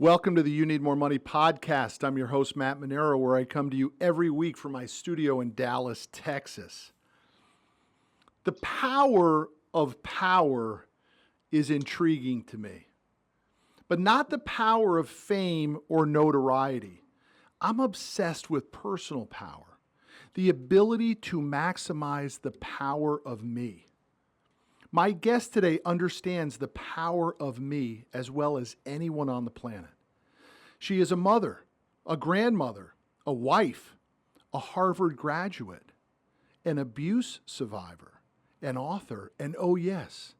Welcome to the You Need More Money podcast. I'm your host, Matt Manero, where I come to you every week from my studio in Dallas, Texas. The power of power is intriguing to me, but not the power of fame or notoriety. I'm obsessed with personal power, the ability to maximize the power of me. My guest today understands the power of me as well as anyone on the planet. She is a mother, a grandmother, a wife, a Harvard graduate, an abuse survivor, an author, and oh yes,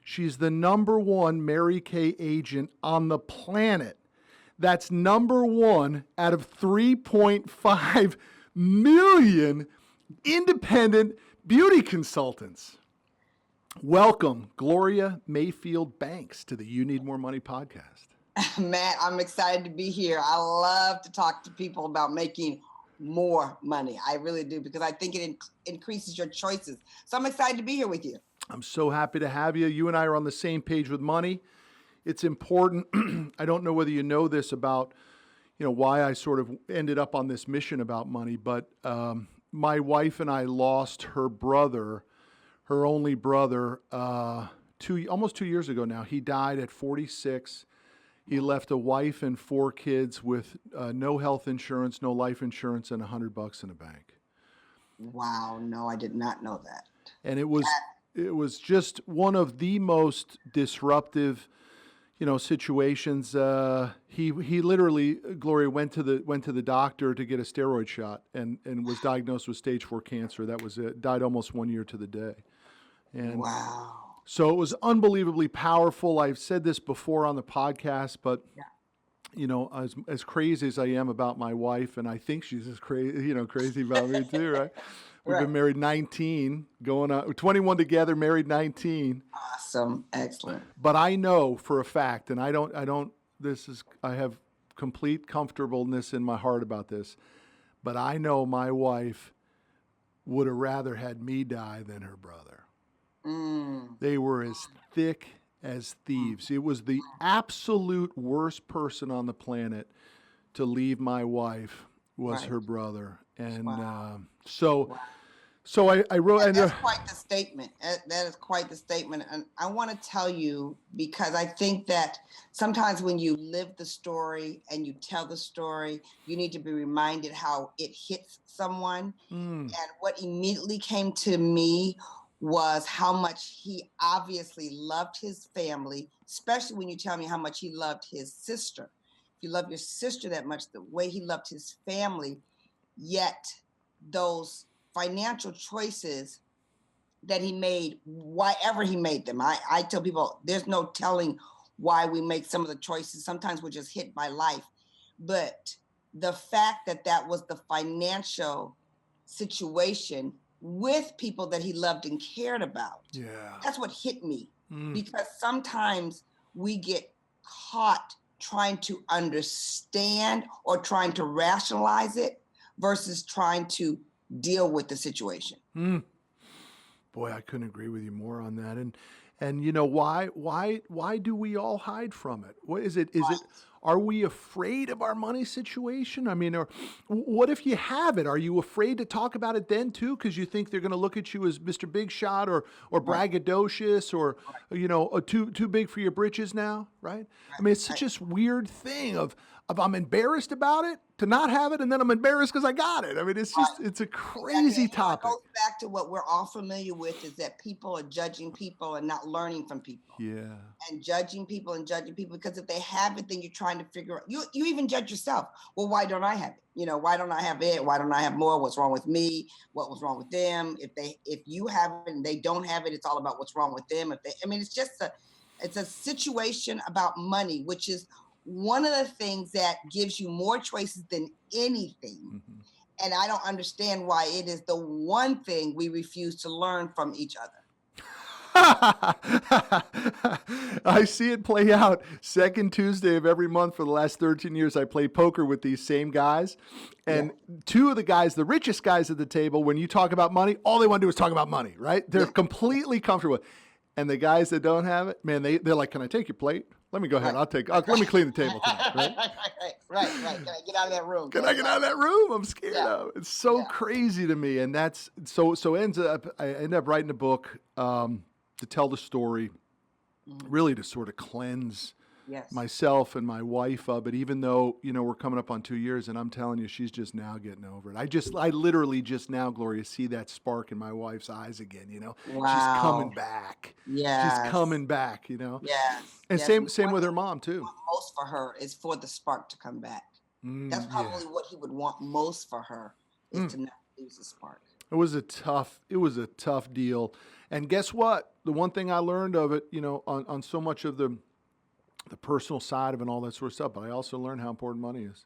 she's the #1 Mary Kay agent on the planet. That's #1 out of 3.5 million independent beauty consultants. Welcome, Gloria Mayfield Banks, to the You Need More Money podcast. Matt, I'm excited to be here. I love to talk to people about making more money. I really do, because I think it increases your choices. So I'm excited to be here with you. I'm so happy to have you. You and I are on the same page with money. It's important. I don't know whether you know this about, why I sort of ended up on this mission about money, but my wife and I lost her brother, her only brother, almost 2 years ago now. He died at 46. He left a wife and 4 kids with no health insurance, no life insurance, and $100 in the bank. Wow, no, I did not know that. And it was just one of the most disruptive, situations. He literally, Gloria, went to the doctor to get a steroid shot and was diagnosed with stage 4 cancer. That was it. Died almost 1 year to the day. And wow. So it was unbelievably powerful. I've said this before on the podcast, but as crazy as I am about my wife, and I think she's as crazy about me too, right? We've been married 19, going on 21 together, married 19. Awesome, excellent. But I know for a fact, and I have complete comfortableness in my heart about this, but I know my wife would have rather had me die than her brother. They were as thick as thieves. It was the absolute worst person on the planet to leave my wife was her brother. And so I wrote. And that's quite the statement. That is quite the statement. And I want to tell you, because I think that sometimes when you live the story and you tell the story, you need to be reminded how it hits someone. And what immediately came to me was how much he obviously loved his family, especially when you tell me how much he loved his sister. If you love your sister that much, the way he loved his family, yet those financial choices that he made, why ever he made them. I tell people there's no telling why we make some of the choices. Sometimes we're just hit by life. But the fact that was the financial situation with people that he loved and cared about. Yeah. That's what hit me. Because sometimes we get caught trying to understand or trying to rationalize it versus trying to deal with the situation. Boy, I couldn't agree with you more on that. And why do we all hide from it? What is it? Are we afraid of our money situation? I mean, or what if you have it? Are you afraid to talk about it then too? Because you think they're going to look at you as Mr. Big Shot or braggadocious or, too big for your britches now, right? I mean, it's such a weird thing of I'm embarrassed about it to not have it, and then I'm embarrassed because I got it. I mean, it's a crazy topic. It goes back to what we're all familiar with, is that people are judging people and not learning from people. Yeah. And judging people, because if they have it, then you're trying to figure out, you even judge yourself. Well, why don't I have it? Why don't I have it? Why don't I have more? What's wrong with me? What was wrong with them? If you have it and they don't have it, it's all about what's wrong with them. It's a situation about money, which is one of the things that gives you more choices than anything. And I don't understand why it is the one thing we refuse to learn from each other. I see it play out second Tuesday of every month for the last 13 years. I play poker with these same guys. And two of the guys, the richest guys at the table, when you talk about money, all they want to do is talk about money, right? They're completely comfortable. And the guys that don't have it, man, they're like, "Can I take your plate? Let me go ahead. Let me clean the table tonight." Right? Right. Can I get out of that room? Can I get out of that room? I'm scared of it. It's so Yeah. crazy to me. And that's so I end up writing a book to tell the story, really to sort of cleanse Yes. myself and my wife of it, even though, we're coming up on 2 years, and I'm telling you, she's just now getting over it. I literally just now, Gloria, see that spark in my wife's eyes again, She's coming Wow. back. Yes. She's coming back, Yes. And Yes. same with her mom too. Most for her is for the spark to come back. That's probably what he would want most for her, is to not lose the spark. It was a tough deal. And guess what? The one thing I learned of it, on so much of the personal side of it and all that sort of stuff, but I also learned how important money is.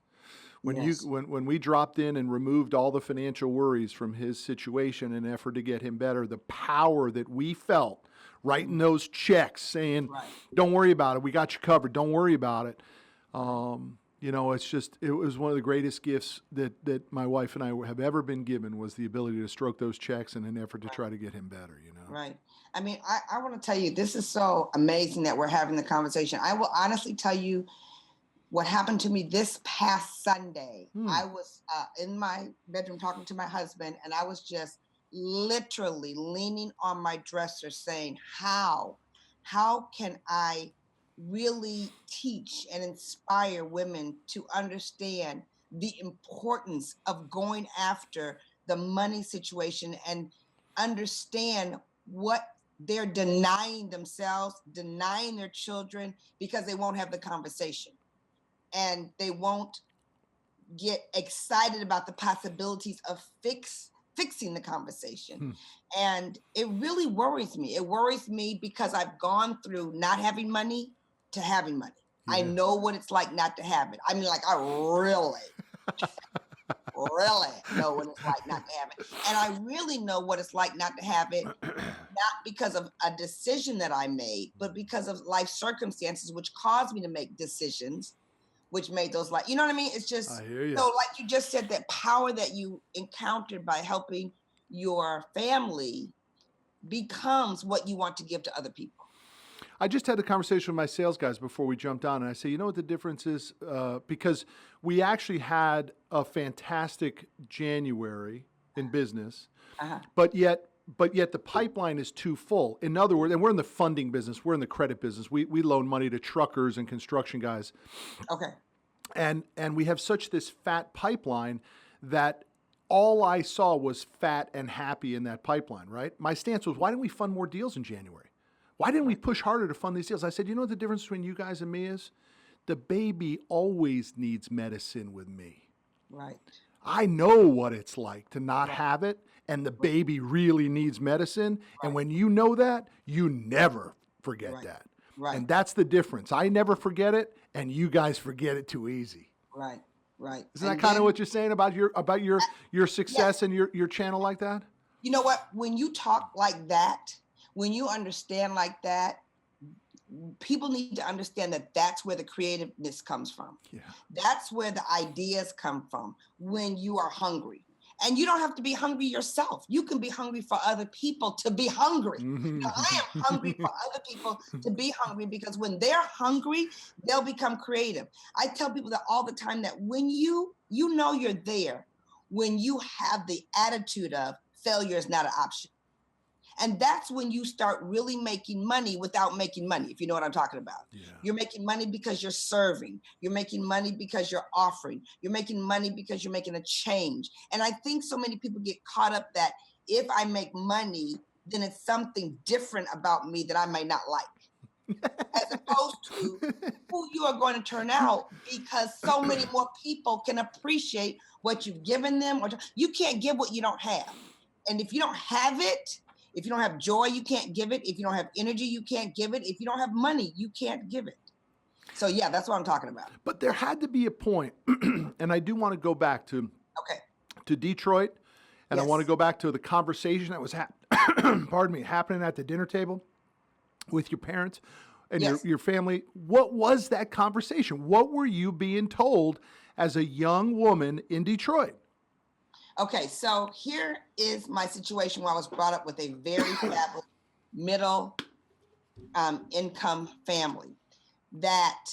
When we dropped in and removed all the financial worries from his situation in an effort to get him better, the power that we felt writing those checks saying, "Don't worry about it. We got you covered. Don't worry about it." It was one of the greatest gifts that my wife and I have ever been given, was the ability to stroke those checks in an effort to try to get him better, Right. I mean, I want to tell you, this is so amazing that we're having the conversation. I will honestly tell you what happened to me this past Sunday. I was in my bedroom talking to my husband, and I was just literally leaning on my dresser saying, how can I really teach and inspire women to understand the importance of going after the money situation and understand what they're denying themselves, denying their children, because they won't have the conversation and they won't get excited about the possibilities of fixing the conversation. And it really worries me. It worries me because I've gone through not having money to having money. I know what it's like not to have it. I mean, like, I really know what it's like not to have it. And I really know what it's like not to have it, not because of a decision that I made, but because of life circumstances, which caused me to make decisions, which made those like, you know what I mean? It's just, I hear you. So like you just said, that power that you encountered by helping your family becomes what you want to give to other people. I just had a conversation with my sales guys before we jumped on, and I say, you know what the difference is? Because we actually had a fantastic January in business, but yet the pipeline is too full. In other words, and we're in the funding business, we're in the credit business. We loan money to truckers and construction guys. Okay. And we have such this fat pipeline that all I saw was fat and happy in that pipeline, right? My stance was, why didn't we fund more deals in January? Why didn't we push harder to fund these deals? I said, you know what the difference between you guys and me is? The baby always needs medicine with me. Right. I know what it's like to not have it, and the baby really needs medicine. And when you know that, you never forget that. Right. And that's the difference. I never forget it, and you guys forget it too easy. Right. Isn't that kind of what you're saying about your success and your channel like that? You know what? When you talk like that, when you understand like that, people need to understand that that's where the creativeness comes from. Yeah. That's where the ideas come from, when you are hungry. And you don't have to be hungry yourself. You can be hungry for other people to be hungry. Now, I am hungry for other people to be hungry, because when they're hungry, they'll become creative. I tell people that all the time, that when you know you're there, when you have the attitude of failure is not an option. And that's when you start really making money without making money, if you know what I'm talking about. Yeah. You're making money because you're serving. You're making money because you're offering. You're making money because you're making a change. And I think so many people get caught up that if I make money, then it's something different about me that I may not like, as opposed to who you are going to turn out, because so many more people can appreciate what you've given them. Or you can't give what you don't have. And if you don't have it, if you don't have joy, you can't give it. If you don't have energy, you can't give it. If you don't have money, you can't give it. So yeah, that's what I'm talking about. But there had to be a point, and I do want to go back to Detroit, and I want to go back to the conversation that was happening at the dinner table with your parents and your family. What was that conversation? What were you being told as a young woman in Detroit? Okay, so here is my situation where I was brought up with a very fabulous middle income family that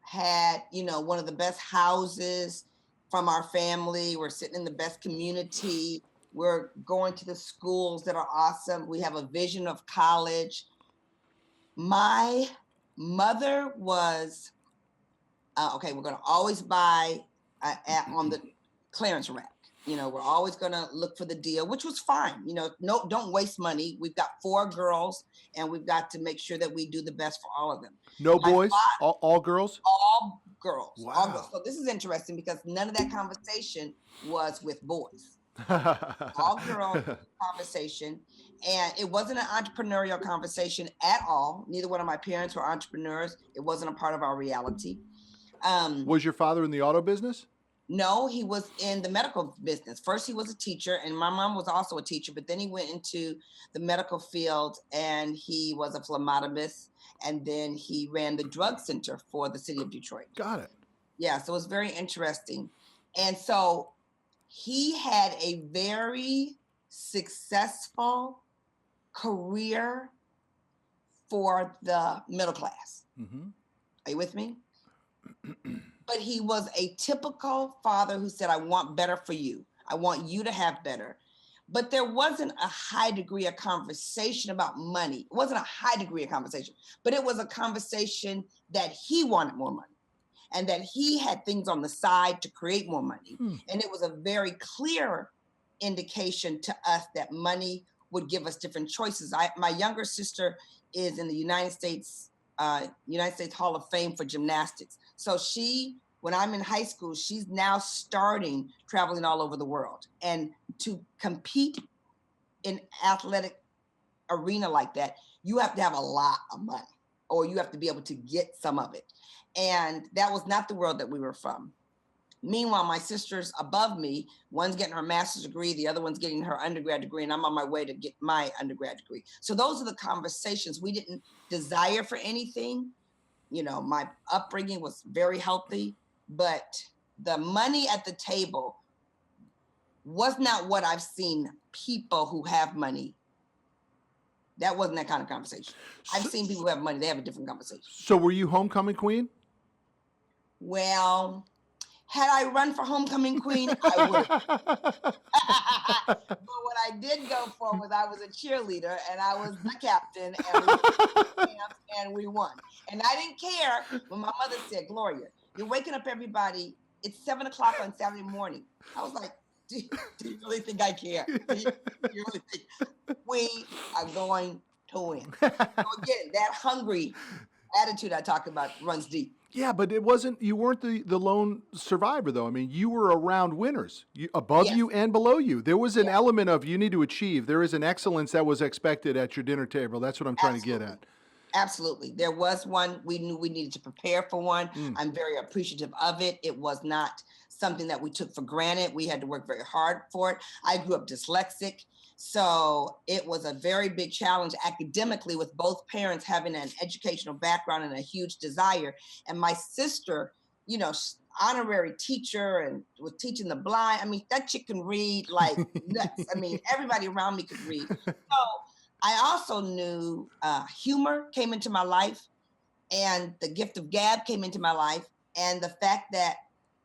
had, one of the best houses from our family. We're sitting in the best community. We're going to the schools that are awesome. We have a vision of college. My mother was, okay, we're going to always buy on the clearance rack. We're always going to look for the deal, which was fine. No, don't waste money. We've got 4 girls, and we've got to make sure that we do the best for all of them. No boys? All girls? All girls. Wow. All girls. So this is interesting because none of that conversation was with boys. All girl conversation. And it wasn't an entrepreneurial conversation at all. Neither one of my parents were entrepreneurs. It wasn't a part of our reality. Was your father in the auto business? No, he was in the medical business. First, he was a teacher, and my mom was also a teacher, but then he went into the medical field, and he was a phlebotomist, and then he ran the drug center for the city of Detroit. Got it. Yeah, so it was very interesting. And so he had a very successful career for the middle class. Mm-hmm. Are you with me? But he was a typical father who said, I want better for you. I want you to have better. But there wasn't a high degree of conversation about money. It wasn't a high degree of conversation, but it was a conversation that he wanted more money and that he had things on the side to create more money. And it was a very clear indication to us that money would give us different choices. My younger sister is in the United States Hall of Fame for gymnastics. So when I'm in high school, she's now starting traveling all over the world. And to compete in athletic arena like that, you have to have a lot of money, or you have to be able to get some of it. And that was not the world that we were from. Meanwhile, my sisters above me, one's getting her master's degree, the other one's getting her undergrad degree, and I'm on my way to get my undergrad degree. So those are the conversations. We didn't desire for anything. My upbringing was very healthy, but the money at the table was not what I've seen people who have money. That wasn't that kind of conversation. I've seen people who have money, they have a different conversation. So were you homecoming queen? Well, had I run for homecoming queen, I would. But what I did go for was I was a cheerleader, and I was the captain, and we won. And I didn't care when my mother said, Gloria, you're waking up everybody. It's 7 o'clock on Saturday morning. I was like, do you really think I care? Do you really think we are going to win? So again, that hungry attitude I talk about runs deep. Yeah, but you weren't the lone survivor, though. I mean, you were around winners, above you and below you. There was an element of you need to achieve. There is an excellence that was expected at your dinner table. That's what I'm trying to get at. Absolutely. There was one. We knew we needed to prepare for one. I'm very appreciative of it. It was not something that we took for granted. We had to work very hard for it. I grew up dyslexic. So it was a very big challenge academically, with both parents having an educational background and a huge desire. And my sister, honorary teacher and was teaching the blind. I mean, that chick can read like nuts. I mean, everybody around me could read. So I also knew humor came into my life, and the gift of gab came into my life. And the fact that,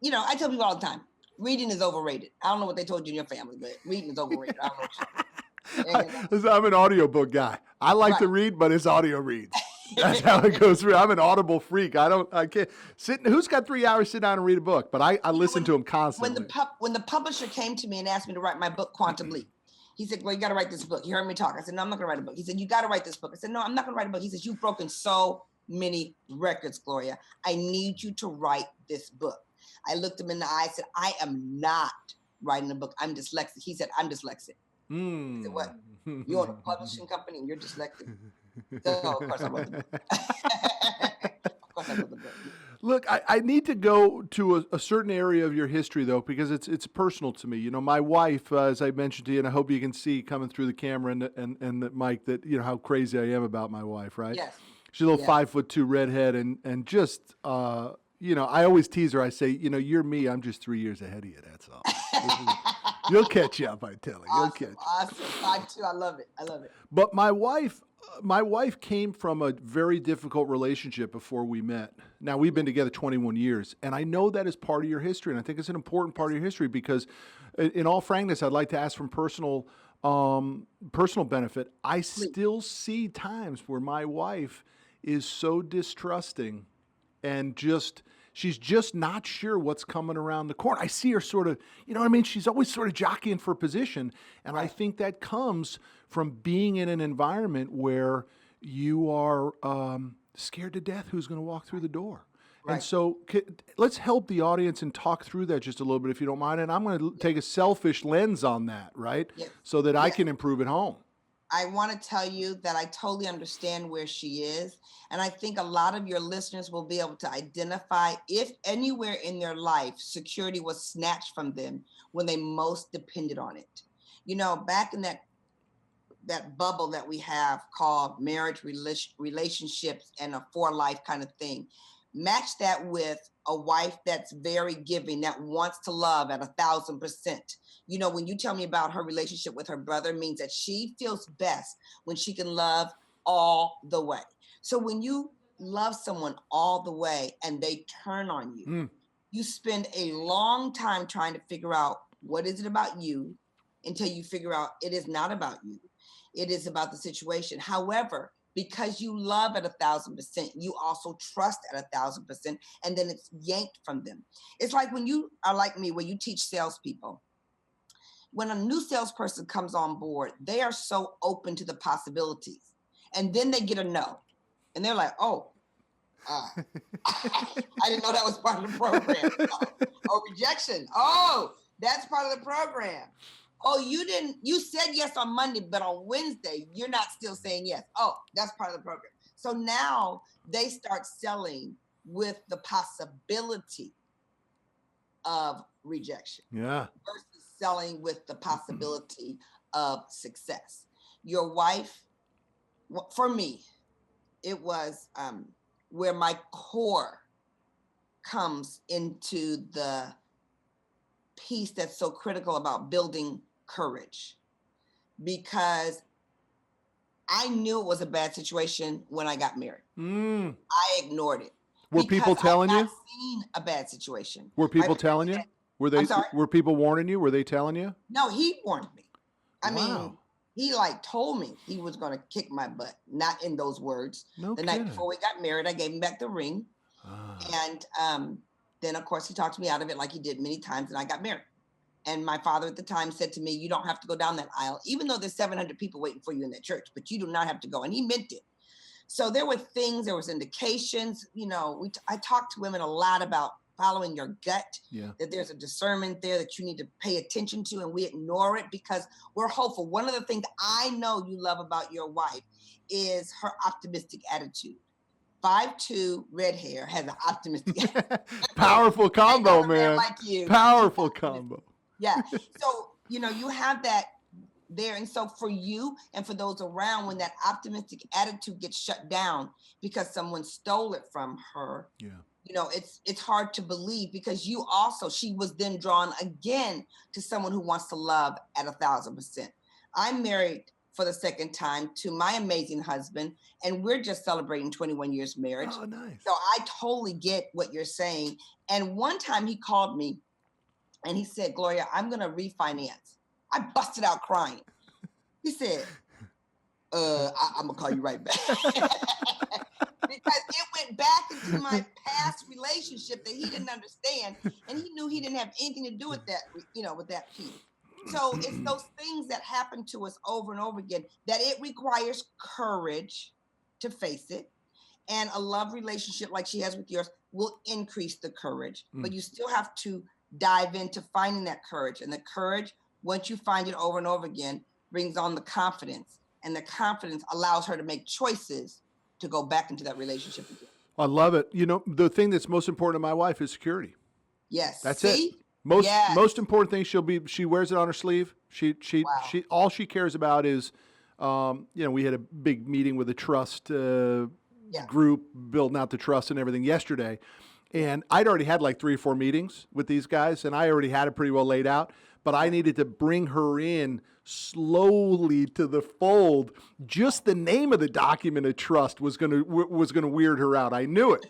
I tell people all the time, reading is overrated. I don't know what they told you in your family, but reading is overrated. I don't know. I'm an audiobook guy. I like to read, but it's audio reads. That's how it goes through. I'm an audible freak. I can't sit. Who's got 3 hours to sit down and read a book? But I listen to them constantly. When the publisher came to me and asked me to write my book, Quantum Leap, he said, well, you got to write this book. He heard me talk. I said, no, I'm not going to write a book. He said, you got to write this book. I said, no, I'm not going to write a book. He says, you've broken so many records, Gloria. I need you to write this book. I looked him in the eye and said, I am not writing a book. I'm dyslexic. He said, I'm dyslexic. I said, what? You own a publishing company and you're dyslexic? So, of course I wrote the book. Of course I wrote the book. Look, I need to go to a certain area of your history, though, because it's personal to me. My wife, as I mentioned to you, and I hope you can see coming through the camera and the mic that, how crazy I am about my wife, right? Yes. She's a little 5'2" redhead and just, I always tease her. I say, you're me. I'm just 3 years ahead of you. That's all. You'll catch up, I tell you. Awesome. 5'2". I love it. I love it. But my wife My wife came from a very difficult relationship before we met. Now, we've been together 21 years, and I know that is part of your history, and I think it's an important part of your history because, in all frankness, I'd like to ask from personal benefit. I still see times where my wife is so distrusting and she's just not sure what's coming around the corner. I see her sort of, you know what I mean? She's always sort of jockeying for position. And I think that comes from being in an environment where you are scared to death who's going to walk through the door. Right. And so let's help the audience and talk through that just a little bit, if you don't mind. And I'm going to take a selfish lens on that, right? Yes. So that I can improve at home. I want to tell you that I totally understand where she is. And I think a lot of your listeners will be able to identify if anywhere in their life security was snatched from them when they most depended on it. You know, back in that bubble that we have called marriage, relationships, and a for life kind of thing. Match that with a wife that's very giving, that wants to love at 1,000%. You know, when you tell me about her relationship with her brother, means that she feels best when she can love all the way. So when you love someone all the way and they turn on you, you spend a long time trying to figure out what is it about you until you figure out it is not about you. It is about the situation. However, because you love at 1,000%, you also trust at 1,000%, and then it's yanked from them. It's like when you are like me, where you teach salespeople. When a new salesperson comes on board, they are so open to the possibilities, and then they get a no, and they're like, "Oh, I didn't know that was part of the program." Oh, rejection. Oh, that's part of the program. Oh, you said yes on Monday, but on Wednesday, you're not still saying yes. Oh, that's part of the program. So now they start selling with the possibility of rejection. Yeah. Versus selling with the possibility of success. Your wife, for me, it was where my core comes into the piece that's so critical about building courage, because I knew it was a bad situation when I got married. I ignored it. Were people telling you? I've seen a bad situation. Were people telling you? Were people warning you? Were they telling you? No, he warned me. I mean, he told me he was going to kick my butt. Not in those words. No the kidding. Night before we got married, I gave him back the ring. And then, of course, he talked me out of it like he did many times, and I got married. And my father at the time said to me, "You don't have to go down that aisle, even though there's 700 people waiting for you in that church, but you do not have to go." And he meant it. So there were things, there was indications, you know, I talked to women a lot about following your gut, that there's a discernment there that you need to pay attention to, and we ignore it because we're hopeful. One of the things I know you love about your wife is her optimistic attitude. 5'2", red hair, has an optimistic attitude. Powerful combo, man. Like you. Powerful combo. Yeah. So, you know, you have that there. And so for you and for those around, when that optimistic attitude gets shut down because someone stole it from her, you know, it's hard to believe, because she was then drawn again to someone who wants to love at 1,000%. I'm married for the second time to my amazing husband, and we're just celebrating 21 years marriage. Oh, nice. So I totally get what you're saying. And one time he called me and he said, "Gloria, I'm going to refinance." I busted out crying. He said, I'm going to call you right back. Because it went back into my past relationship that he didn't understand. And he knew he didn't have anything to do with that, you know, with that piece. So it's those things that happen to us over and over again that it requires courage to face it. And a love relationship like she has with yours will increase the courage, but you still have to dive into finding that courage. And the courage, once you find it over and over again, brings on the confidence, and the confidence allows her to make choices to go back into that relationship again. I love it. You know, the thing that's most important to my wife is security. Yes. That's it. Most important thing, she wears it on her sleeve. She all she cares about is, you know, we had a big meeting with the trust group building out the trust and everything yesterday. And I'd already had like 3 or 4 meetings with these guys, and I already had it pretty well laid out. but I needed to bring her in slowly to the fold. Just the name of the document of trust was going to weird her out. I knew it.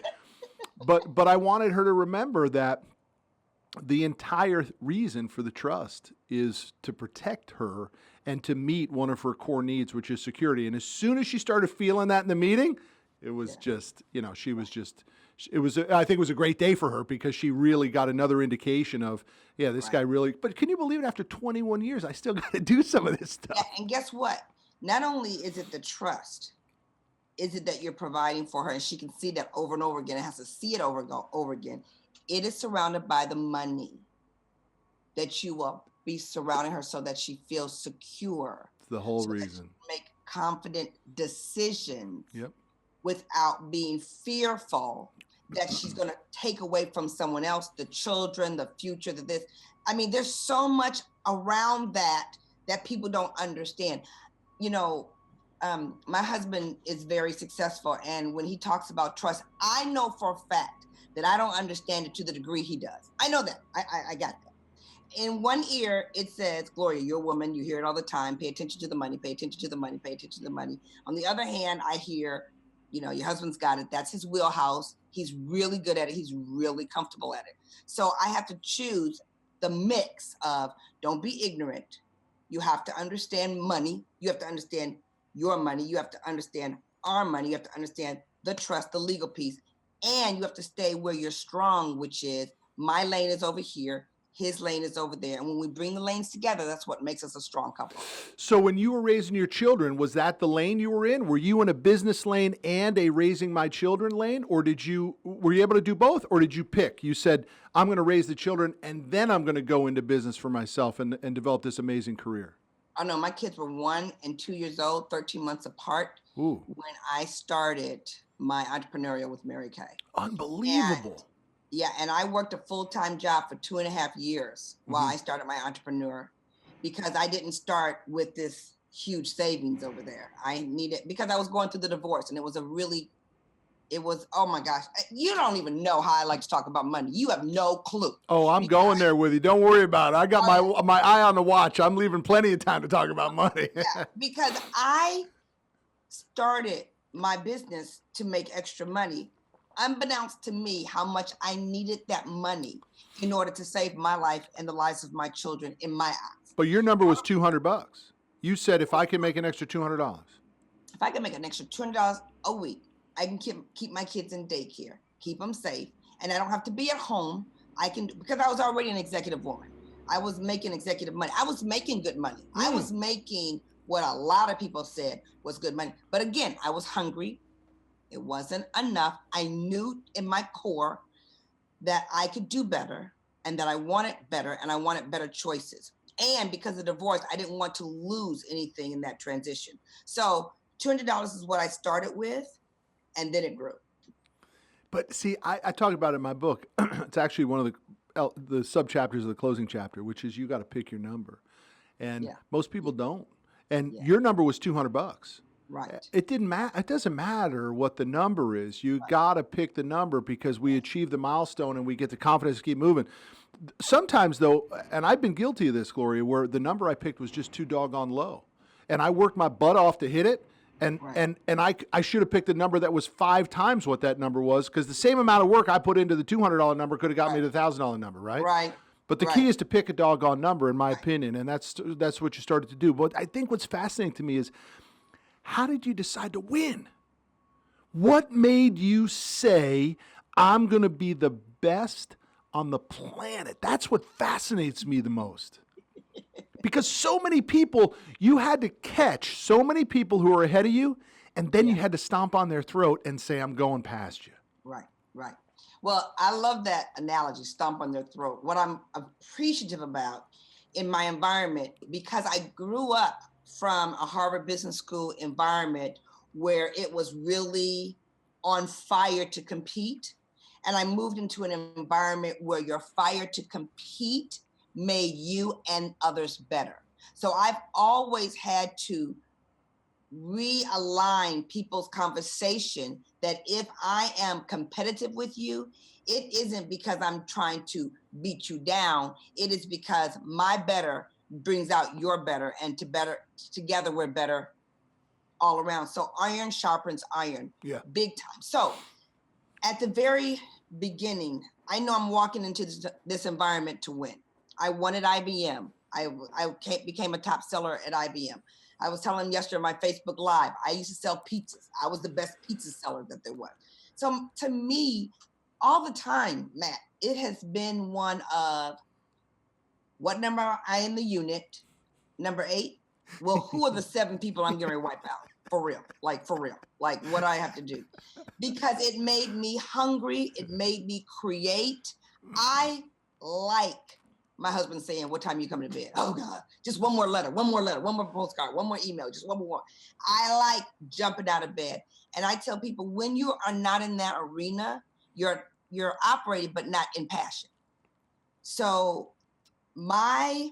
But I wanted her to remember that the entire reason for the trust is to protect her and to meet one of her core needs, which is security. And as soon as she started feeling that in the meeting, it was just, she was just, I think it was a great day for her because she really got another indication of, this guy really, but can you believe it? After 21 years, I still got to do some of this stuff. Yeah, and guess what? Not only is it the trust, is it that you're providing for her and she can see that over and over again, and has to see it over and over again. It is surrounded by the money that you will be surrounding her so that she feels secure. It's the whole reason. Make confident decisions Yep. without being fearful that she's going to take away from someone else, the children, the future, this. I mean, there's so much around that people don't understand. My husband is very successful. And when he talks about trust, I know for a fact that I don't understand it to the degree he does. I know that. I got that. In one ear, it says, Gloria, you're a woman. You hear it all the time. Pay attention to the money. Pay attention to the money. Pay attention to the money. On the other hand, I hear, your husband's got it. That's his wheelhouse. He's really good at it. He's really comfortable at it. So I have to choose the mix of don't be ignorant. You have to understand money. You have to understand your money. You have to understand our money. You have to understand the trust, the legal piece. And you have to stay where you're strong, which is my lane is over here, his lane is over there. And when we bring the lanes together, that's what makes us a strong couple. So when you were raising your children, was that the lane you were in? Were you in a business lane and a raising my children lane? Or were you able to do both? Or did you pick? You said, I'm going to raise the children and then I'm going to go into business for myself and develop this amazing career. Oh no, my kids were 1 and 2 years old, 13 months apart. Ooh. When I started my entrepreneurial with Mary Kay. Unbelievable. And I worked a full-time job for 2.5 years while I started my entrepreneur, because I didn't start with this huge savings over there. I needed, because I was going through the divorce, and it was oh my gosh, you don't even know how I like to talk about money. You have no clue. Oh, I'm going there with you. Don't worry about it. I got my eye on the watch. I'm leaving plenty of time to talk about money. Because I started my business to make extra money, unbeknownst to me how much I needed that money in order to save my life and the lives of my children in my eyes. But your number was $200. You said, if I can make an extra $200. If I can make an extra $200 a week, I can keep my kids in daycare, keep them safe, and I don't have to be at home. I can, because I was already an executive woman. I was making executive money. I was making good money. I was making what a lot of people said was good money. But again, I was hungry. It wasn't enough. I knew in my core that I could do better and that I wanted better and I wanted better choices. And because of divorce, I didn't want to lose anything in that transition. So $200 is what I started with, and then it grew. But see, I talk about it in my book. It's actually one of the sub-chapters of the closing chapter, which is you got to pick your number. And most people don't. And your number was $200. Right. It didn't matter. It doesn't matter what the number is. You got to pick the number because we achieve the milestone and we get the confidence to keep moving. Sometimes though, and I've been guilty of this, Gloria, where the number I picked was just too doggone low. And I worked my butt off to hit it. And I should have picked a number that was 5 times what that number was, because the same amount of work I put into the $200 number could have got me to the $1,000 number, right? Right. But the key is to pick a doggone number, in my opinion, and that's what you started to do. But I think what's fascinating to me is, how did you decide to win? What made you say, I'm going to be the best on the planet? That's what fascinates me the most. Because so many people, you had to catch so many people who are ahead of you, and then you had to stomp on their throat and say, I'm going past you. Right. Well, I love that analogy, stomp on their throat. What I'm appreciative about in my environment, because I grew up from a Harvard Business School environment where it was really on fire to compete. And I moved into an environment where your fire to compete made you and others better. So I've always had to realign people's conversation that if I am competitive with you, it isn't because I'm trying to beat you down. It is because my better brings out your better, and together we're better all around. So iron sharpens iron, big time. So at the very beginning, I know I'm walking into this environment to win. I won at IBM. I became a top seller at IBM. I was telling them yesterday on my Facebook Live, I used to sell pizzas. I was the best pizza seller that there was. So to me, all the time, Matt, it has been one of, what number am I in the unit? Number 8? Well, who are the 7 people I'm going to wipe out? For real. Like, what do I have to do? Because it made me hungry. It made me create. I like my husband saying, what time are you coming to bed? Oh, God, just one more letter, one more postcard, one more email, just one more. I like jumping out of bed. And I tell people, when you are not in that arena, you're operating, but not in passion. So my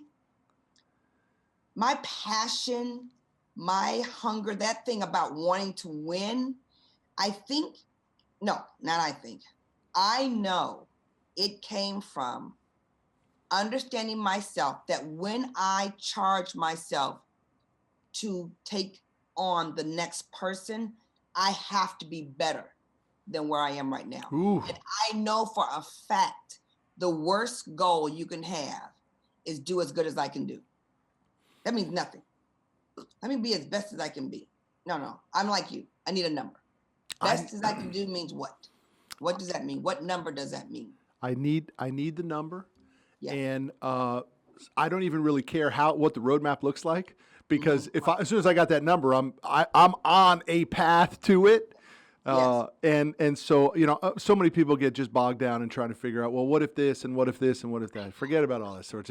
passion, my hunger, that thing about wanting to win, I know it came from understanding myself, that when I charge myself to take on the next person, I have to be better than where I am right now. Ooh. And I know for a fact, the worst goal you can have is do as good as I can do. That means nothing. Let me be as best as I can be. No, I'm like you. I need a number. Best as I can do means what? What does that mean? What number does that mean? I need the number. Yeah. And I don't even really care what the roadmap looks like, because as soon as I got that number, I'm on a path to it. And so, so many people get just bogged down and trying to figure out, well, what if this and what if this and what if that? Forget about all that sorts.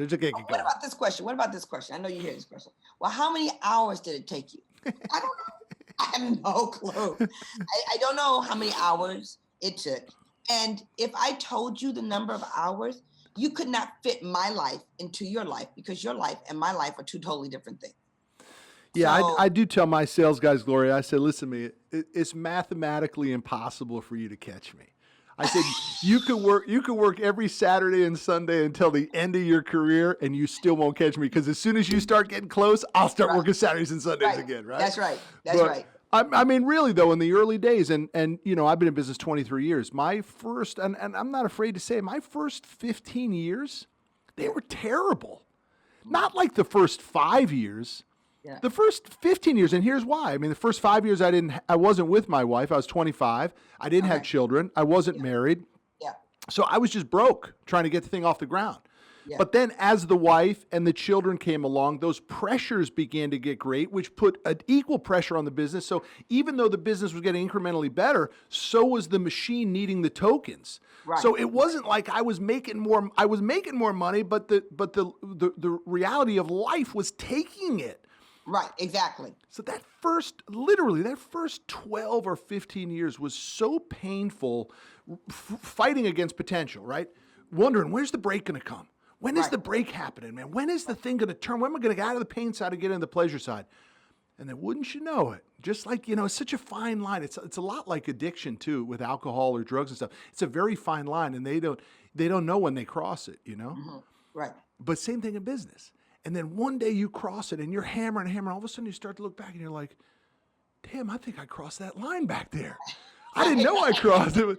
What about this question? I know you hear this question. Well, how many hours did it take you? I don't know. I have no clue. I don't know how many hours it took. And if I told you the number of hours, you could not fit my life into your life, because your life and my life are 2 totally different things. Yeah, so, I do tell my sales guys, Gloria, I said, listen to me, it's mathematically impossible for you to catch me. I said, you could work every Saturday and Sunday until the end of your career, and you still won't catch me, because as soon as you start getting close, I'll start working Saturdays and Sundays again, right? That's right. That's right. I mean, really, though, in the early days, and I've been in business 23 years, my first, and I'm not afraid to say, my first 15 years, they were terrible. Not like the first 5 years. Yeah. The first 15 years, and here's why. I mean, the first 5 years I wasn't with my wife. I was 25. I didn't have children. I wasn't married. Yeah. So I was just broke trying to get the thing off the ground. Yeah. But then as the wife and the children came along, those pressures began to get great, which put an equal pressure on the business. So even though the business was getting incrementally better, so was the machine needing the tokens. Right. So it wasn't like I was making more. I was making more money, but the reality of life was taking it. Right, exactly. So that first 12 or 15 years was so painful, fighting against potential, right? Wondering, where's the break going to come? When is the break happening, man? When is the thing going to turn? When am I going to get out of the pain side and get into the pleasure side? And then wouldn't you know it, just like, it's such a fine line. It's a lot like addiction too, with alcohol or drugs and stuff. It's a very fine line, and they don't know when they cross it, Mm-hmm. Right. But same thing in business. And then one day you cross it and you're hammering, all of a sudden you start to look back and you're like, damn, I think I crossed that line back there. I didn't know I crossed it.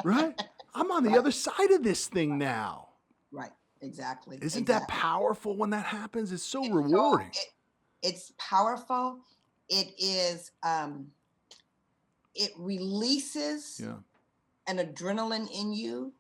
Right? I'm on the other side of this thing now. Right. Exactly. Isn't that powerful when that happens? It's so rewarding. It's powerful. It is, it releases an adrenaline in you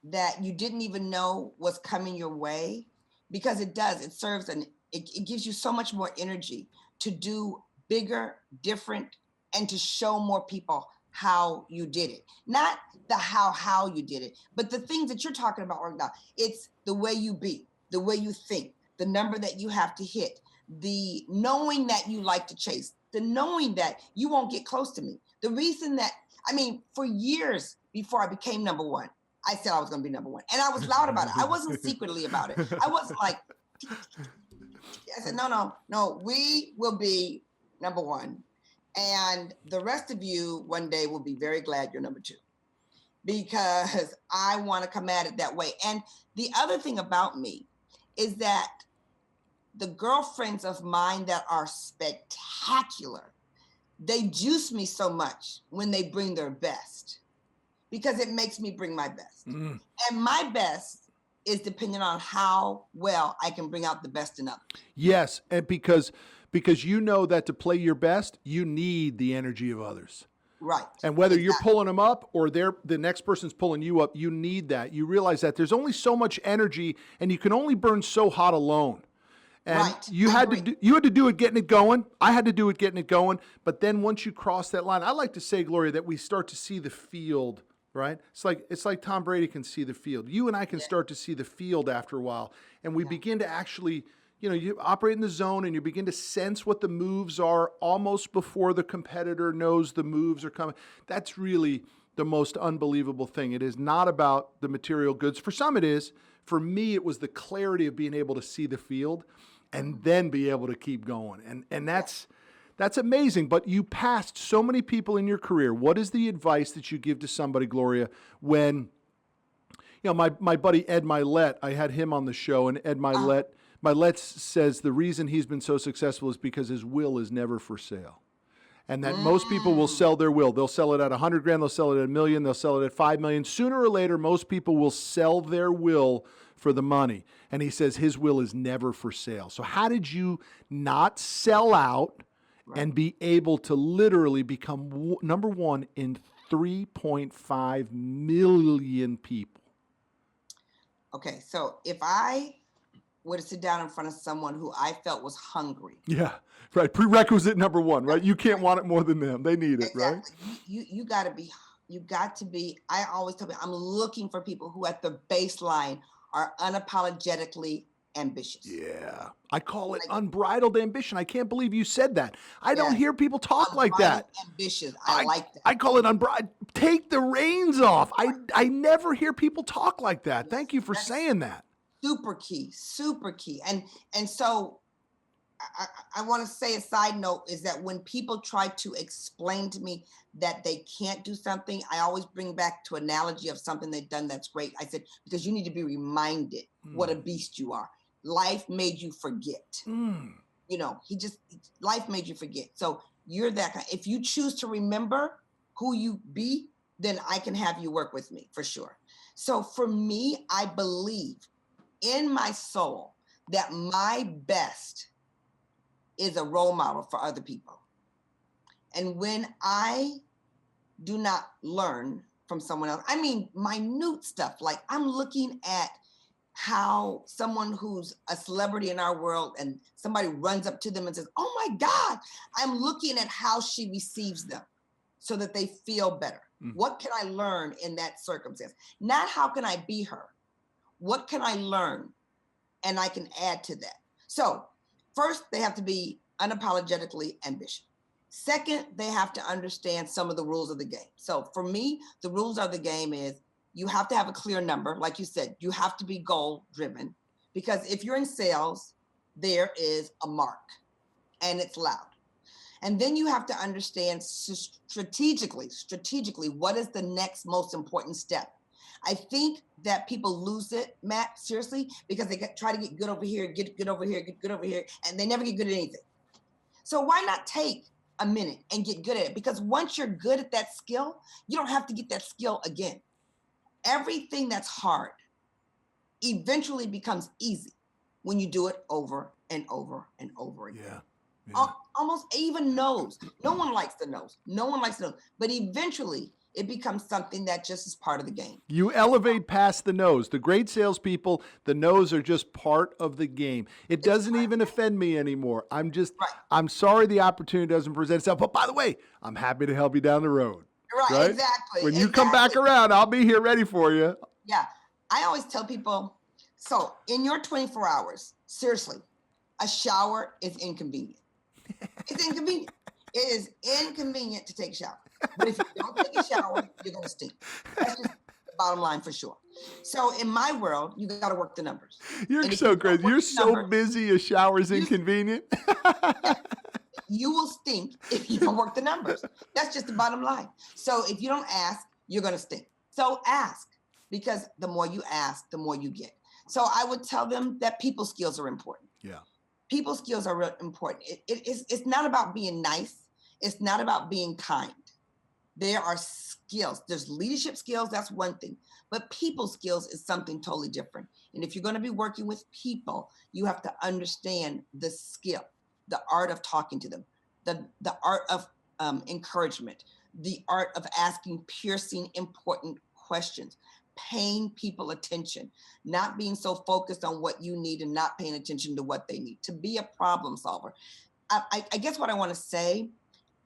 that you didn't even know was coming your way. Because it does, it serves it gives you so much more energy to do bigger, different, and to show more people how you did it. Not the how you did it, but the things that you're talking about right now. It's the way you be, the way you think, the number that you have to hit, the knowing that you like to chase, the knowing that you won't get close to me. The reason that, for years before I became number one, I said I was going to be number one. And I was loud about it. I wasn't secretly about it. I wasn't like, I said, no, we will be number one. And the rest of you one day will be very glad you're number 2, because I want to come at it that way. And the other thing about me is that the girlfriends of mine that are spectacular, they juice me so much when they bring their best, because it makes me bring my best. And my best is dependent on how well I can bring out the best in others. Yes, and because you know that to play your best, you need the energy of others. Right. And whether you're pulling them up or the next person's pulling you up, you need that. You realize that there's only so much energy, and you can only burn so hot alone. And right. you had to do it getting it going. I had to do it getting it going. But then once you cross that line, I like to say, Gloria, that we start to see the field, right? It's like Tom Brady can see the field. You and I can start to see the field after a while. And we begin to actually, you operate in the zone, and you begin to sense what the moves are almost before the competitor knows the moves are coming. That's really the most unbelievable thing. It is not about the material goods. For some it is. For me, it was the clarity of being able to see the field and then be able to keep going. And that's amazing. But you passed so many people in your career. What is the advice that you give to somebody, Gloria, when, my buddy Ed Milet, I had him on the show, and Ed Milet says the reason he's been so successful is because his will is never for sale. And that most people will sell their will. They'll sell it at $100,000, they'll sell it at $1 million, they'll sell it at $5 million. Sooner or later, most people will sell their will for the money. And he says his will is never for sale. So how did you not sell out and be able to literally become number one in 3.5 million people? Okay, so if I were to sit down in front of someone who I felt was hungry. Yeah, right. Prerequisite number one, right? You can't want it more than them. They need it, right? You got to be, I always tell people, I'm looking for people who at the baseline are unapologetically ambitious. Yeah. I call it unbridled ambition. I can't believe you said that. I don't hear people talk like that. Ambitious. I like that. I call it unbridled. Take the reins off. I never hear people talk like that. Thank you for saying that. Super key. And so I want to say a side note is that when people try to explain to me that they can't do something, I always bring back to analogy of something they've done that's great. I said, because you need to be reminded what a beast you are. Life made you forget. Life made you forget. So you're that guy. If you choose to remember who you be, then I can have you work with me for sure. So for me, I believe in my soul that my best is a role model for other people. And when I do not learn from someone else, I mean, minute stuff, like I'm looking at how someone who's a celebrity in our world and somebody runs up to them and says, "Oh my God," I'm looking at how she receives them so that they feel better. What can I learn in that circumstance? Not how can I be her? What can I learn? And I can add to that. So first, they have to be unapologetically ambitious. Second, they have to understand some of the rules of the game. So for me, the rules of the game is you have to have a clear number. Like you said, you have to be goal driven, because if you're in sales, there is a mark and it's loud. And then you have to understand strategically, what is the next most important step? I think that people lose it, Matt, seriously, because they try to get good over here, get good over here, get good over here, and they never get good at anything. So why not take a minute and get good at it? Because once you're good at that skill, you don't have to get that skill again. Everything that's hard eventually becomes easy when you do it over and over and over again. Yeah. Almost even no's. No one likes the no's. But eventually, it becomes something that just is part of the game. You elevate past the no's. The great salespeople, the no's are just part of the game. It doesn't even offend me anymore. I'm sorry the opportunity doesn't present itself. But by the way, I'm happy to help you down the road. Right? Exactly. When you come back around, I'll be here ready for you. Yeah. I always tell people, so in your 24 hours, seriously, a shower is inconvenient. It's inconvenient. It is inconvenient to take a shower. But if you don't take a shower, you're going to stink. That's just the bottom line for sure. So in my world, you got to work the numbers. You're so crazy. You're so busy, a shower's inconvenient. you will stink if you don't work the numbers. That's just the bottom line. So if you don't ask, you're going to stink. So ask, because the more you ask, the more you get. So I would tell them that people skills are important. Yeah. People skills are real important. It's not about being nice. It's not about being kind. There are skills. There's leadership skills. That's one thing. But people skills is something totally different. And if you're going to be working with people, you have to understand the skill, the art of talking to them, the art of encouragement, the art of asking piercing, important questions, paying people attention, not being so focused on what you need and not paying attention to what they need, to be a problem solver. I guess what I want to say,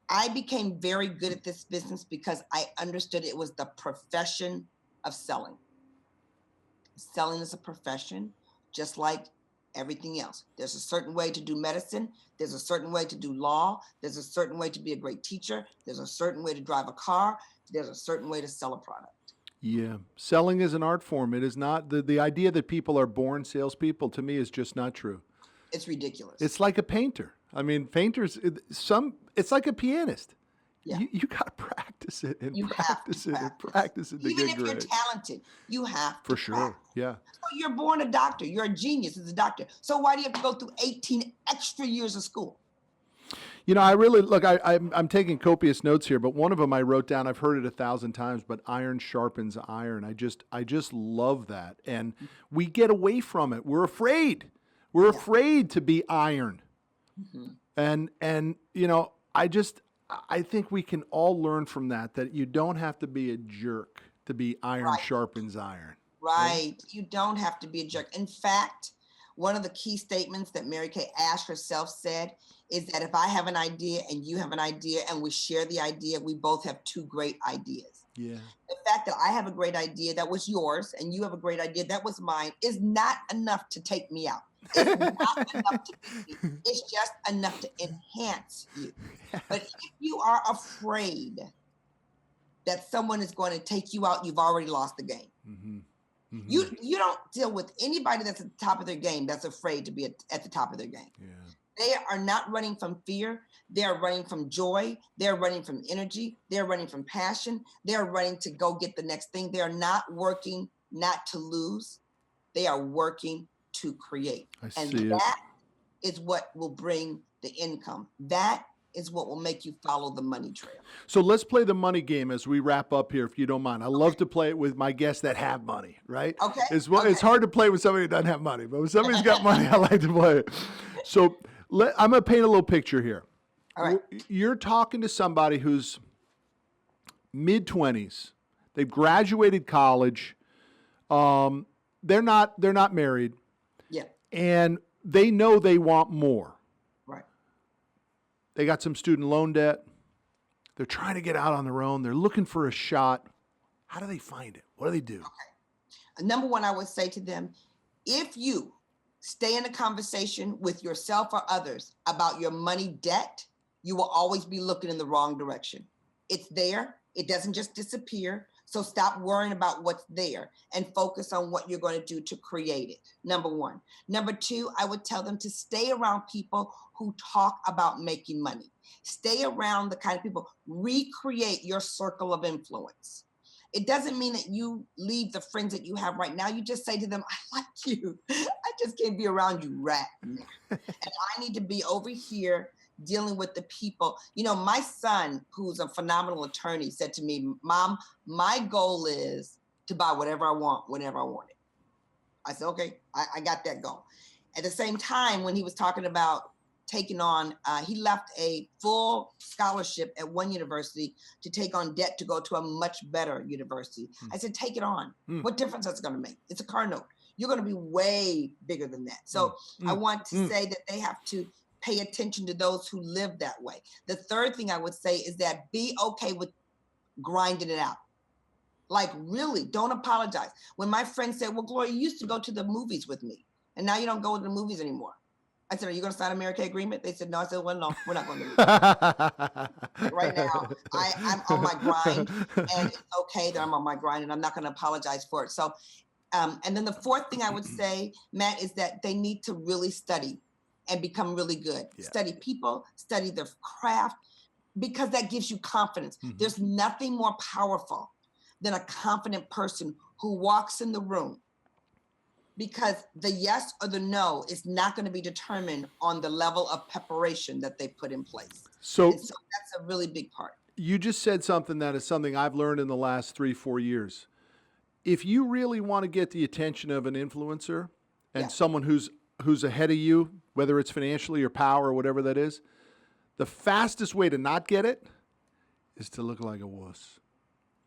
I became very good at this business because I understood it was the profession of selling. Selling is a profession, just like everything else. There's a certain way to do medicine. There's a certain way to do law. There's a certain way to be a great teacher. There's a certain way to drive a car. There's a certain way to sell a product. Yeah. Selling is an art form. It is not the idea that people are born salespeople, to me, is just not true. It's ridiculous. It's like a painter. I mean, painters, it's like a pianist. Yeah. You got to practice it and You practice have it to and practice it to Even get if you're great. talented, you have to For sure. practice. Yeah. So you're born a doctor. You're a genius as a doctor. So why do you have to go through 18 extra years of school? You know, I really look. I'm taking copious notes here, but one of them I wrote down. I've heard it 1,000 times, but iron sharpens iron. I just love that, and we get away from it. We're afraid. We're afraid to be iron, and you know, I think we can all learn from that. That you don't have to be a jerk to be iron sharpens iron. Right. You don't have to be a jerk. In fact, one of the key statements that Mary Kay Ash herself said is that if I have an idea and you have an idea and we share the idea, we both have two great ideas. Yeah. The fact that I have a great idea that was yours and you have a great idea that was mine is not enough to take me out. It's not enough to beat me. It's just enough to enhance you. But if you are afraid that someone is going to take you out, you've already lost the game. Mm-hmm. Mm-hmm. You don't deal with anybody that's at the top of their game that's afraid to be at the top of their game. Yeah. They are not running from fear. They are running from joy. They're running from energy. They're running from passion. They're running to go get the next thing. They are not working not to lose. They are working to create. And that is what will bring the income. That is what will make you follow the money trail. So let's play the money game as we wrap up here, if you don't mind. I love to play it with my guests that have money, right? Okay. It's hard to play with somebody who doesn't have money, but when somebody's got money, I like to play it. So I'm going to paint a little picture here. All right. You're talking to somebody who's mid-20s. They've graduated college. They're not married. Yeah. And they know they want more. Right. They got some student loan debt. They're trying to get out on their own. They're looking for a shot. How do they find it? What do they do? Okay. Number one, I would say to them, if you stay in a conversation with yourself or others about your money debt, you will always be looking in the wrong direction. It's there. It doesn't just disappear. So stop worrying about what's there and focus on what you're going to do to create it. Number one. Number two, I would tell them to stay around people who talk about making money. Stay around the kind of people, recreate your circle of influence. It doesn't mean that you leave the friends that you have right now. You just say to them, I like you. I just can't be around you right now. And I need to be over here dealing with the people. You know, my son, who's a phenomenal attorney, said to me, Mom, my goal is to buy whatever I want, whenever I want it. I said, okay, I got that goal. At the same time, when he was talking about taking on, he left a full scholarship at one university to take on debt to go to a much better university. I said, take it on. What difference that's going to make? It's a car note. You're going to be way bigger than that. So I want to say that they have to pay attention to those who live that way. The third thing I would say is that be okay with grinding it out. Like, really, don't apologize. When my friend said, well, Gloria, you used to go to the movies with me, and now you don't go to the movies anymore. I said, are you going to sign a Mary Kay agreement? They said, no. I said, well, no, we're not going to do it. Right now, I'm on my grind, and it's okay that I'm on my grind, and I'm not going to apologize for it. So, and then the fourth thing I would say, Matt, is that they need to really study and become really good. Yeah. Study people, study their craft, because that gives you confidence. Mhm. There's nothing more powerful than a confident person who walks in the room, because the yes or the no is not going to be determined on the level of preparation that they put in place. So And so that's a really big part. you just said something that is something I've learned in the last 3-4 years. If you really want to get the attention of an influencer and Yeah. someone who's ahead of you, whether it's financially or power or whatever that is, the fastest way to not get it is to look like a wuss.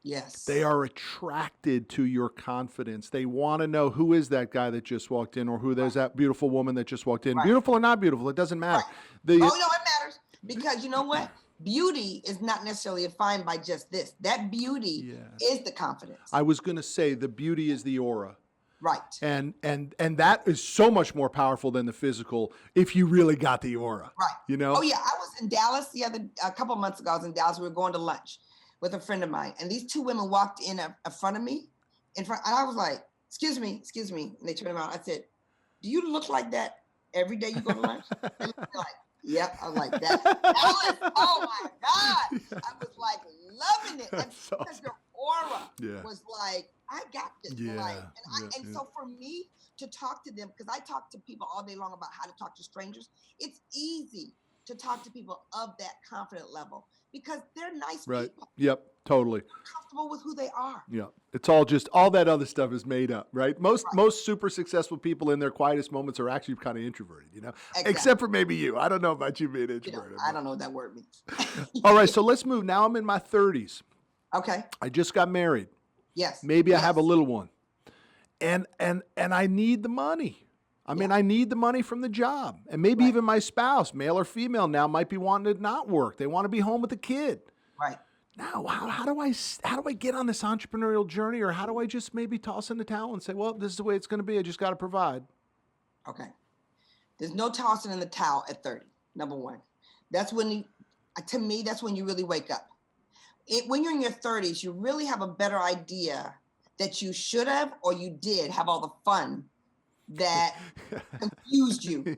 Yes. They are attracted to your confidence. They want to know, who is that guy that just walked in, or who there's that beautiful woman that just walked in. Right. Beautiful or not beautiful, it doesn't matter. Oh, no, it matters, because you know what? Beauty is not necessarily defined by just this. That beauty is the confidence. I was going to say the beauty is the aura. Right. And that is so much more powerful than the physical if you really got the aura. Right. You know? Oh yeah, I was in Dallas a couple of months ago. I was in Dallas. We were going to lunch with a friend of mine, and these two women walked in front of me, and I was like, excuse me. And they turned around. I said, do you look like that every day you go to lunch? They looked like, yep. I was like, that. Oh my God. I was like loving it. And because your aura was like, I got this. So for me to talk to them, because I talk to people all day long about how to talk to strangers, it's easy to talk to people of that confident level, because they're nice people. Yep, totally. They're comfortable with who they are. Yeah. It's all that other stuff is made up, right? Most super successful people in their quietest moments are actually kind of introverted, you know? Exactly. Except for maybe you. I don't know about you being introverted. I don't know what that word means. All right, so let's move. Now I'm in my 30s. Okay. I just got married. Yes. Maybe I have a little one. And I need the money. I mean, I need the money from the job. And maybe even my spouse, male or female now, might be wanting to not work. They want to be home with the kid. Right. Now, how do I get on this entrepreneurial journey, or how do I just maybe toss in the towel and say, well, this is the way it's going to be. I just got to provide. Okay. There's no tossing in the towel at 30, number one. That's when to me, that's when you really wake up. When you're in your 30s, you really have a better idea that you should have, or you did have all the fun that confused you.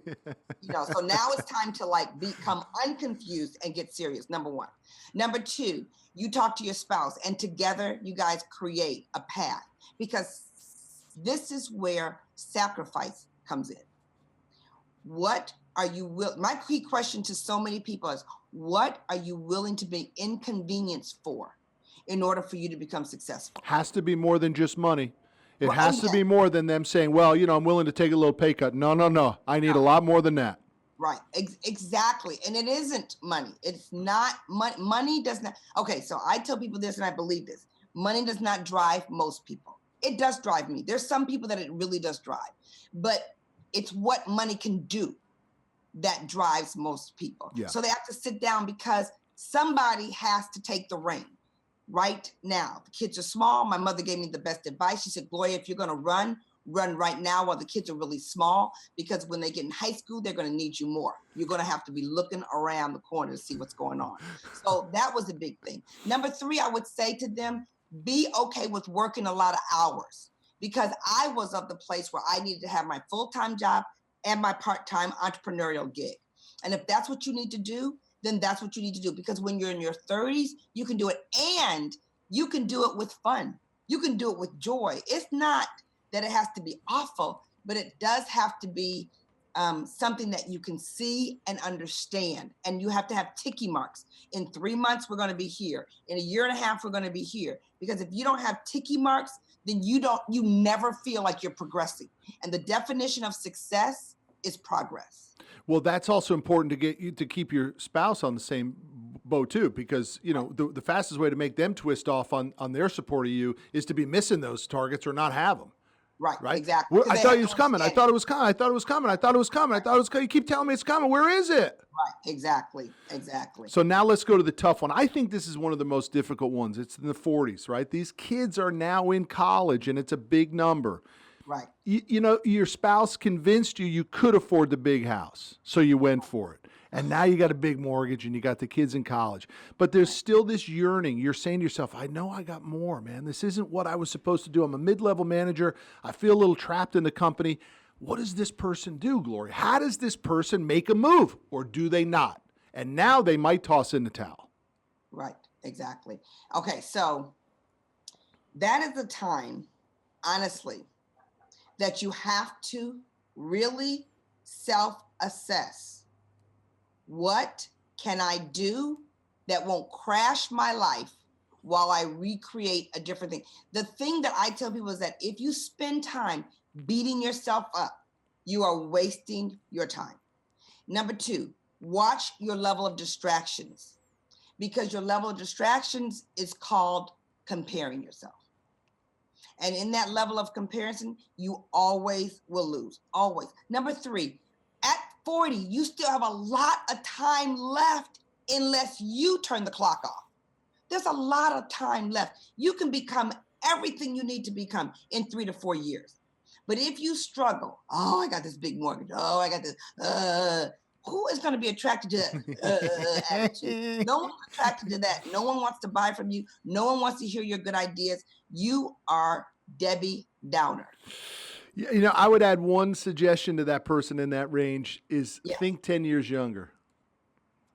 So now it's time to become unconfused and get serious. Number one. Number two, you talk to your spouse, and together you guys create a path, because this is where sacrifice comes in. What are you my key question to so many people is, what are you willing to be inconvenienced for in order for you to become successful? Has to be more than just money. It has to be more than them saying, well, I'm willing to take a little pay cut. No. I need a lot more than that. Right. Exactly. And it isn't money. It's not money. Money does not. Okay. So I tell people this, and I believe this. Money does not drive most people. It does drive me. There's some people that it really does drive, but it's what money can do that drives most people. Yeah. So they have to sit down, because somebody has to take the reign. Right now, the kids are small. My mother gave me the best advice. She said, Gloria, if you're going to run right now while the kids are really small, because when they get in high school, they're going to need you more. You're going to have to be looking around the corner to see what's going on. So that was a big thing. Number three, I would say to them, be okay with working a lot of hours, because I was of the place where I needed to have my full-time job and my part-time entrepreneurial gig. And if that's what you need to do, then that's what you need to do. Because when you're in your 30s, you can do it, and you can do it with fun. You can do it with joy. It's not that it has to be awful, but it does have to be something that you can see and understand. And you have to have ticky marks. In 3 months, we're going to be here. In a year and a half, we're going to be here. Because if you don't have ticky marks, then you never feel like you're progressing. And the definition of success is progress. Well, that's also important to get you to keep your spouse on the same boat too, because the fastest way to make them twist off on their support of you is to be missing those targets or not have them. Right. Exactly. I thought it was coming. I thought it was coming. I thought it was coming. I thought it was coming. I thought it was coming. You keep telling me it's coming. Where is it? Right. Exactly. So now let's go to the tough one. I think this is one of the most difficult ones. It's in the 40s, right? These kids are now in college, and it's a big number. Right. Your spouse convinced you could afford the big house, so you went for it. And now you got a big mortgage and you got the kids in college. But there's still this yearning. You're saying to yourself, I know I got more, man. This isn't what I was supposed to do. I'm a mid-level manager. I feel a little trapped in the company. what does this person do, Gloria? How does this person make a move, or do they not? And now they might toss in the towel. Right, exactly. Okay, so that is the time, honestly, that you have to really self-assess. What can I do that won't crash my life while I recreate a different thing? The thing that I tell people is that if you spend time beating yourself up, you are wasting your time. Number 2, watch your level of distractions, because your level of distractions is called comparing yourself. And in that level of comparison, you always will lose, always. Number 3, at 40, you still have a lot of time left unless you turn the clock off. There's a lot of time left. You can become everything you need to become in 3 to 4 years. But if you struggle, oh, I got this big mortgage. Oh, I got this. Who is going to be attracted to that attitude? No one's attracted to that. No one wants to buy from you. No one wants to hear your good ideas. You are Debbie Downer. You know, I would add one suggestion to that person in that range is think 10 years younger.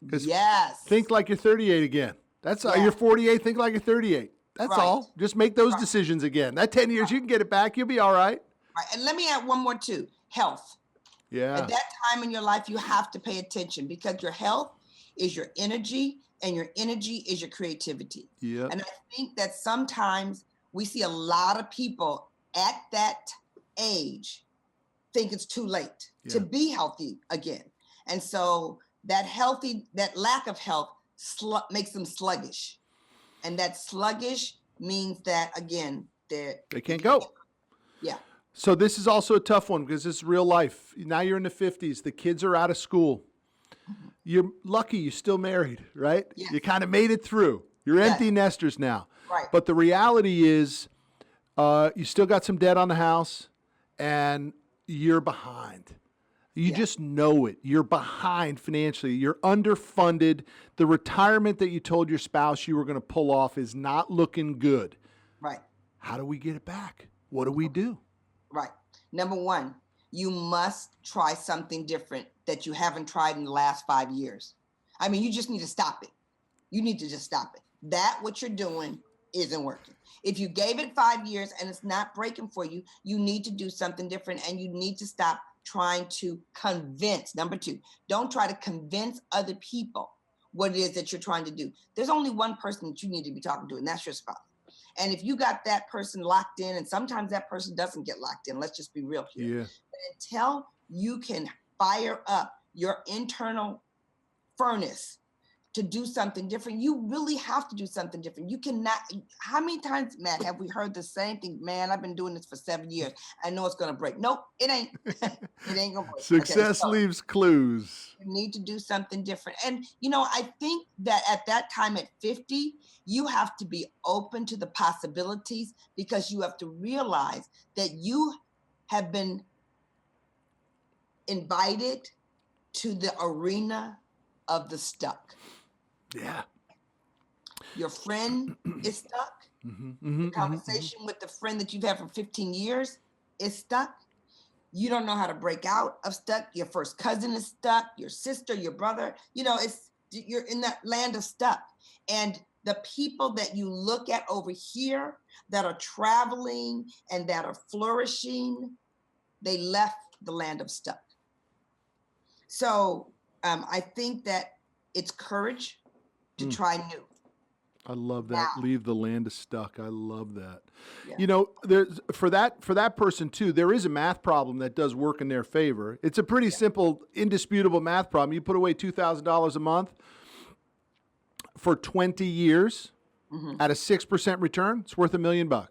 Yes. Think like you're 38 again. That's all. You're 48. Think like you're 38. That's all. Just make those decisions again. That 10 years, you can get it back. You'll be all right. Right. And let me add one more too. Health. Yeah. At that time in your life, you have to pay attention, because your health is your energy, and your energy is your creativity. Yeah. And I think that sometimes we see a lot of people at that age think it's too late to be healthy again. And so that lack of health makes them sluggish. And that sluggish means that, again, they can't go. Yeah. So this is also a tough one, because this is real life. Now you're in the 50s. The kids are out of school. You're lucky you're still married, right? Yes. You kind of made it through. You're empty nesters now. Right. But the reality is you still got some debt on the house, and you're behind. You just know it. You're behind financially. You're underfunded. The retirement that you told your spouse you were going to pull off is not looking good. Right. How do we get it back? What do we do? Right. Number 1, you must try something different that you haven't tried in the last 5 years. I mean, you just need to stop it. You need to just stop it. What you're doing isn't working. If you gave it 5 years and it's not breaking for you, you need to do something different, and you need to stop trying to convince. Number 2, don't try to convince other people what it is that you're trying to do. There's only one person that you need to be talking to, and that's your spouse. And if you got that person locked in, and sometimes that person doesn't get locked in, let's just be real here. Yeah. But until you can fire up your internal furnace to do something different, you really have to do something different. You cannot. How many times, Matt, have we heard the same thing? Man, I've been doing this for 7 years. I know it's going to break. Nope, it ain't. It ain't going to break. Success leaves clues. You need to do something different. And, I think that at that time at 50, you have to be open to the possibilities, because you have to realize that you have been invited to the arena of the stuck. Yeah. Your friend is stuck. The conversation with the friend that you've had for 15 years is stuck. You don't know how to break out of stuck. Your first cousin is stuck. Your sister, your brother, you're in that land of stuck. And the people that you look at over here that are traveling and that are flourishing, they left the land of stuck. So I think that it's courage to try new. I love that. Now, leave the land of stuck. I love that. Yeah. There's for that person too, there is a math problem that does work in their favor. It's a pretty simple, indisputable math problem. You put away $2,000 a month for 20 years at a 6% return, it's worth $1 million. Right.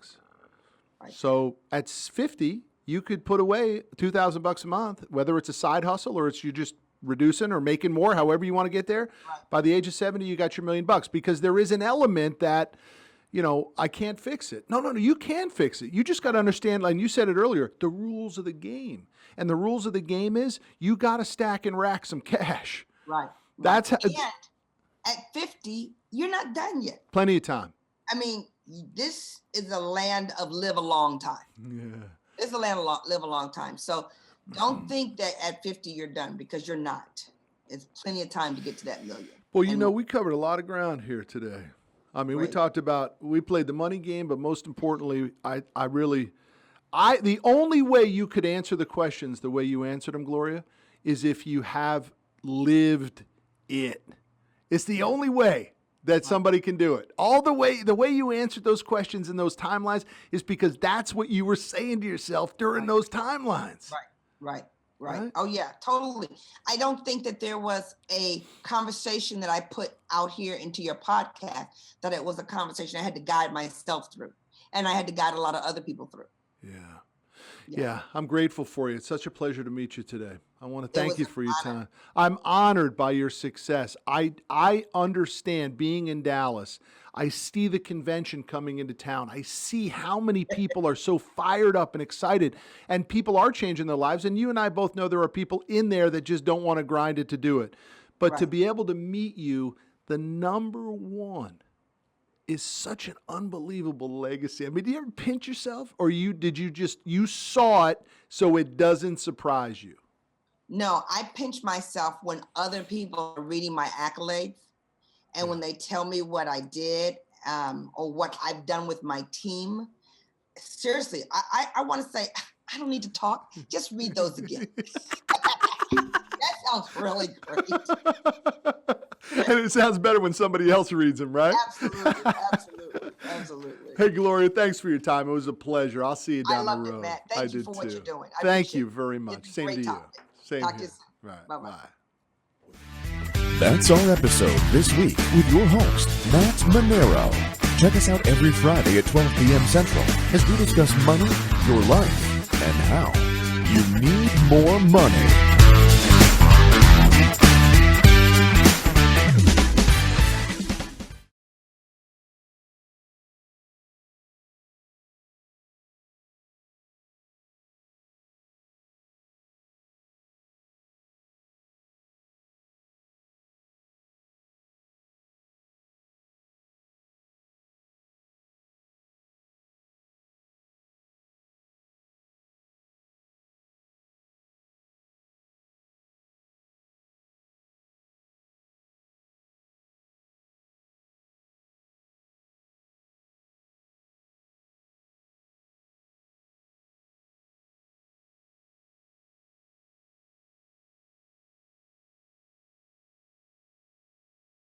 So at 50, you could put away $2,000 a month, whether it's a side hustle or it's you just reducing or making more, however you want to get there. Right. By the age of 70, you got your $1 million, because there is an element that, I can't fix it. No, you can fix it. You just got to understand, like you said it earlier, the rules of the game. And the rules of the game is you got to stack and rack some cash. Right. That's how. And at 50, you're not done yet. Plenty of time. I mean, this is a land of live a long time. Yeah. It's a land of live a long time. So Don't think that at 50 you're done, because you're not. It's plenty of time to get to that million. Well, you know, we covered a lot of ground here today. I mean, we talked about, we played the money game, but most importantly, the only way you could answer the questions the way you answered them, Gloria, is if you have lived it. It's the only way that somebody can do it. The way you answered those questions in those timelines is because that's what you were saying to yourself during those timelines. Right. Oh yeah, totally. I don't think that there was a conversation that I put out here into your podcast that it was a conversation I had to guide myself through, and I had to guide a lot of other people through. Yeah, I'm grateful for you. It's such a pleasure to meet you today. I want to thank you for your time. I'm honored by your success. I understand being in Dallas. I see the convention coming into town. I see how many people are so fired up and excited, and people are changing their lives. And you and I both know there are people in there that just don't want to grind it to do it. But to be able to meet you, the number one is such an unbelievable legacy. I mean, do you ever pinch yourself, or you saw it so it doesn't surprise you? No, I pinch myself when other people are reading my accolades, and when they tell me what I did or what I've done with my team. Seriously, I want to say, I don't need to talk. Just read those again. That sounds really great. And it sounds better when somebody else reads them, right? Absolutely. Hey, Gloria, thanks for your time. It was a pleasure. I'll see you down the road. I loved it, Matt. Thank you for what you're doing. Thank you very much. Same to you. Same here. Right. Bye-bye. That's our episode this week with your host, Matt Manero. Check us out every Friday at 12 p.m. Central as we discuss money, your life, and how you need more money.